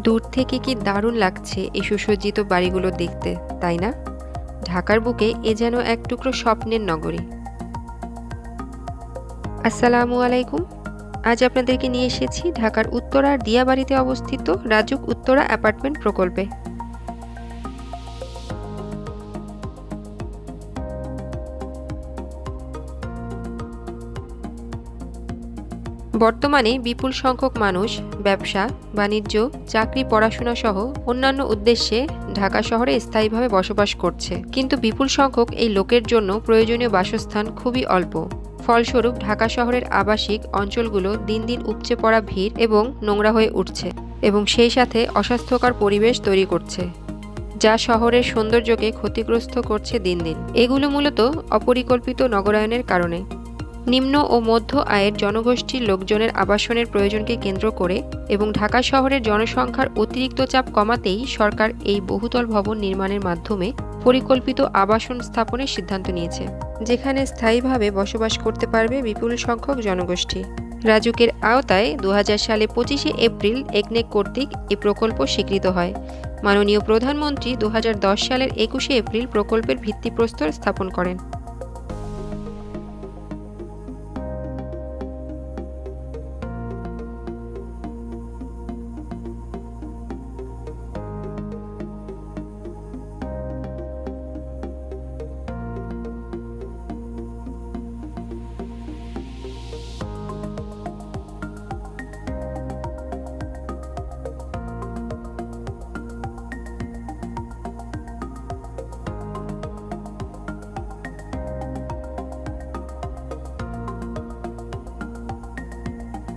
দূর থেকে কি দারুণ লাগছে এই সুসজ্জিত বাড়িগুলো দেখতে, তাই না? ঢাকার বুকে এ যেন এক টুকরো স্বপ্নের নগরী। আসসালামু আলাইকুম। আজ আপনাদেরকে নিয়ে এসেছি ঢাকার উত্তরার দিয়া বাড়িতে অবস্থিত রাজুক উত্তরা অ্যাপার্টমেন্ট প্রকল্পে। বর্তমানে বিপুল সংখ্যক মানুষ ব্যবসা, বাণিজ্য, চাকরি, পড়াশোনা সহ অন্যান্য উদ্দেশ্যে ঢাকা শহরে স্থায়ীভাবে বসবাস করছে, কিন্তু বিপুল সংখ্যক এই লোকের জন্য প্রয়োজনীয় বাসস্থান খুবই অল্প। ফলস্বরূপ ঢাকা শহরের আবাসিক অঞ্চলগুলো দিন দিন উপচে পড়া ভিড় এবং নোংরা হয়ে উঠছে এবং সেই সাথে অস্বাস্থ্যকর পরিবেশ তৈরি করছে, যা শহরের সৌন্দর্যকে ক্ষতিগ্রস্ত করছে দিন দিন। এগুলো মূলত অপরিকল্পিত নগরায়নের কারণে। নিম্ন ও মধ্য আয়ের জনগোষ্ঠীর লোকজনের আবাসনের প্রয়োজনকে কেন্দ্র করে এবং ঢাকা শহরের জনসংখ্যার অতিরিক্ত চাপ কমাতেই সরকার এই বহুতল ভবন নির্মাণের মাধ্যমে পরিকল্পিত আবাসন স্থাপনের সিদ্ধান্ত নিয়েছে, যেখানে স্থায়ীভাবে বসবাস করতে পারবে বিপুল সংখ্যক জনগোষ্ঠী। রাজুকের আওতায় 2000 সালে 25শে এপ্রিল একনেক কর্তৃক এই প্রকল্প স্বীকৃত হয়। মাননীয় প্রধানমন্ত্রী 2010 সালের 21শে এপ্রিল প্রকল্পের ভিত্তিপ্রস্তর স্থাপন করেন।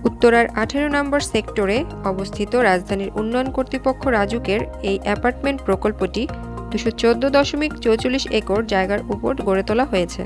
উত্তরার 18 নম্বর সেক্টরে অবস্থিত রাজধানীর উন্নয়ন কর্তৃপক্ষ রাজুকের এই অ্যাপার্টমেন্ট প্রকল্পটি 214.44 একর জায়গার উপর গড়ে তোলা হয়েছে।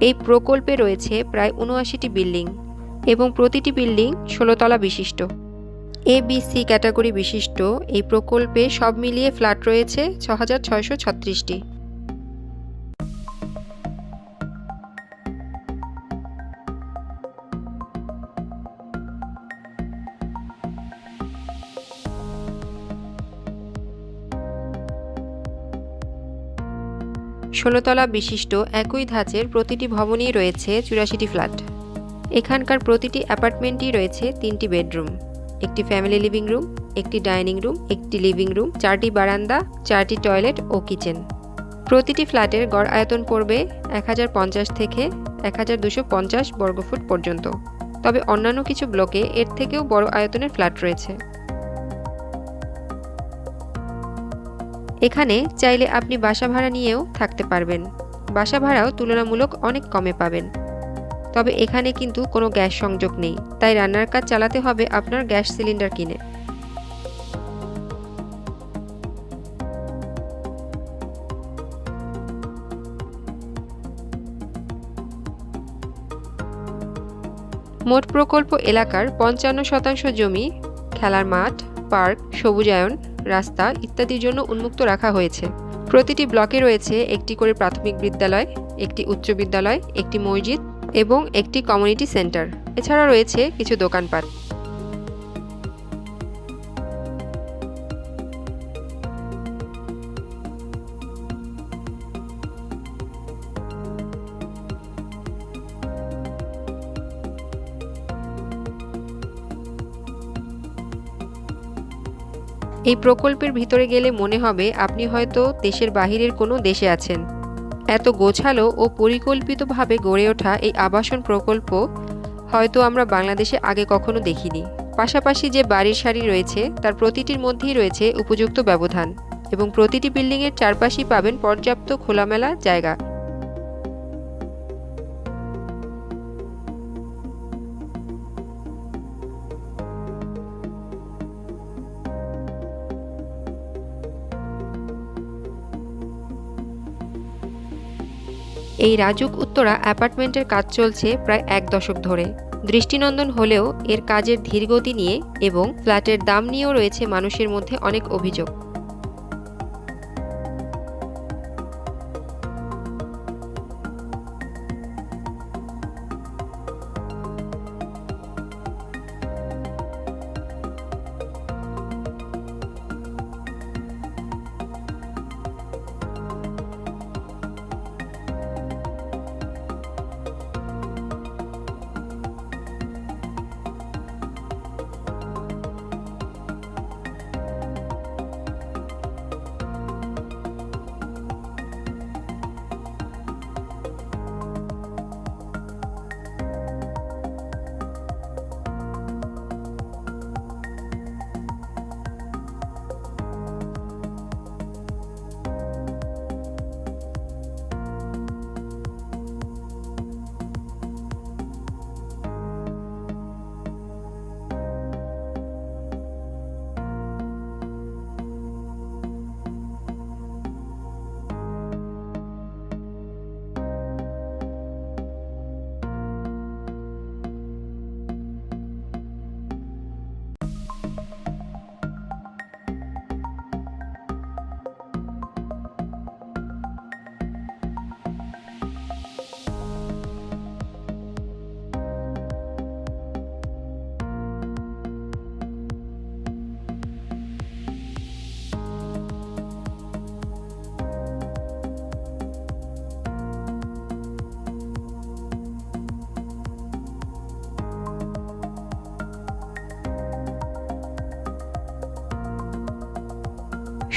এই প্রকল্পে রয়েছে প্রায় 79টি বিল্ডিং এবং প্রতিটি বিল্ডিং 16 তলা বিশিষ্ট। ABC ক্যাটাগরি বিশিষ্ট এই প্রকল্পে সব মিলিয়ে ফ্ল্যাট রয়েছে 6636টি। ষোলতলা বিশিষ্ট একই ধাঁচের প্রতিটি ভবনেই রয়েছে 84টি ফ্ল্যাট। এখানকার প্রতিটি অ্যাপার্টমেন্টই রয়েছে 3টি বেডরুম, একটি ফ্যামিলি লিভিং রুম, একটি ডাইনিং রুম, একটি লিভিং রুম, 4টি বারান্দা, 4টি টয়লেট ও কিচেন। প্রতিটি ফ্ল্যাটের গড় আয়তন পড়বে 1050 থেকে 1250 বর্গফুট পর্যন্ত, তবে অন্যান্য কিছু ব্লকে এর থেকেও বড় আয়তনের ফ্ল্যাট রয়েছে। এখানে চাইলে আপনি বাসা ভাড়া নিয়েও থাকতে পারবেন। বাসা ভাড়াও তুলনামূলক অনেক কমে পাবেন। তবে এখানে কিন্তু কোনো গ্যাস সংযোগ নেই, তাই রান্নার কাজ চালাতে হবে আপনার গ্যাস সিলিন্ডার কিনে। মোট প্রকল্প এলাকার 55% জমি খেলার মাঠ, পার্ক, সবুজায়ন, রাস্তা ইত্যাদির জন্য উন্মুক্ত রাখা হয়েছে। প্রতিটি ব্লকে রয়েছে একটি করে প্রাথমিক বিদ্যালয়, একটি উচ্চ বিদ্যালয়, একটি মসজিদ এবং একটি কমিউনিটি সেন্টার। এছাড়া রয়েছে কিছু দোকানপাট। এই প্রকল্পের ভিতরে গেলে মনে হবে আপনি হয়তো দেশের বাহিরের কোনো দেশে আছেন। এত গোছালো ও পরিকল্পিতভাবে গড়ে ওঠা এই আবাসন প্রকল্প হয়তো আমরা বাংলাদেশে আগে কখনো দেখিনি। পাশাপাশি যে বাড়ির সারি রয়েছে তার প্রতিটির মধ্যেই রয়েছে উপযুক্ত ব্যবধান। এবং প্রতিটি বিল্ডিংয়ের চারপাশেই পাবেন পর্যাপ্ত খোলামেলা জায়গা। এই রাজুক উত্তরা অ্যাপার্টমেন্টের কাজ চলছে প্রায় 1 দশক ধরে। দৃষ্টিনন্দন হলেও এর কাজের ধীরগতি নিয়ে এবং ফ্ল্যাটের দাম নিয়েও রয়েছে মানুষের মধ্যে অনেক অভিযোগ।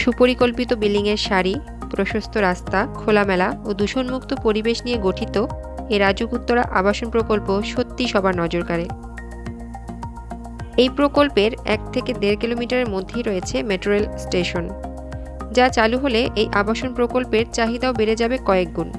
সুপরিকল্পিত বিল্ডিংয়ের সারি, প্রশস্ত রাস্তা, খোলামেলা ও দূষণমুক্ত পরিবেশ নিয়ে গঠিত এই রাজুক উত্তরা আবাসন প্রকল্প সত্যি সবার নজর কাড়ে। এই প্রকল্পের 1 থেকে 1.5 কিলোমিটারের মধ্যেই রয়েছে মেট্রো রেল স্টেশন, যা চালু হলে এই আবাসন প্রকল্পের চাহিদাও বেড়ে যাবে কয়েক গুণ।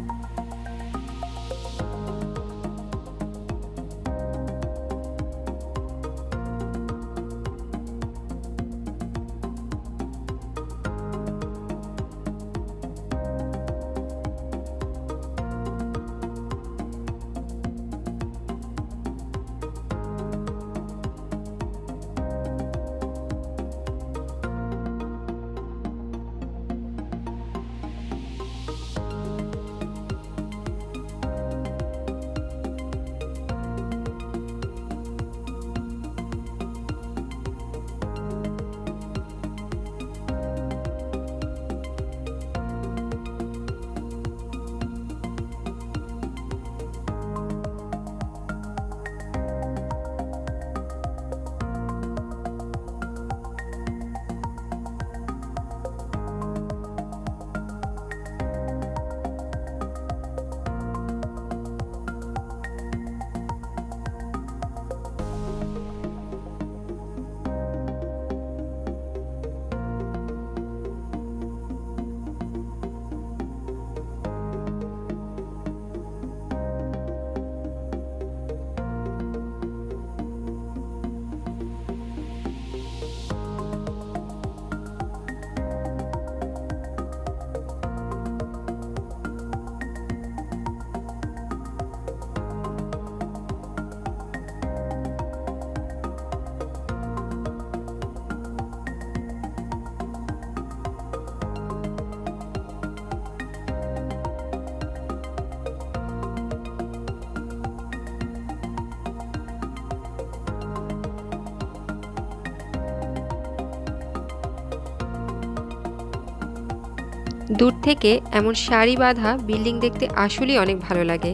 দূর থেকে এমন সারি বাঁধা বিল্ডিং দেখতে আসলেই অনেক ভালো লাগে।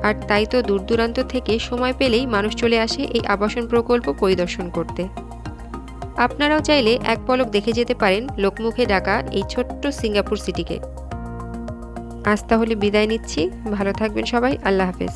আর তাই তো দূর দূরান্ত থেকে সময় পেলেই মানুষ চলে আসে এই আবাসন প্রকল্প পরিদর্শন করতে। আপনারাও চাইলে এক পলক দেখে যেতে পারেন লোকমুখে ডাকা এই ছোট্ট সিঙ্গাপুর সিটিকে। আজ তাহলে বিদায় নিচ্ছি, ভালো থাকবেন সবাই, আল্লাহ হাফেজ।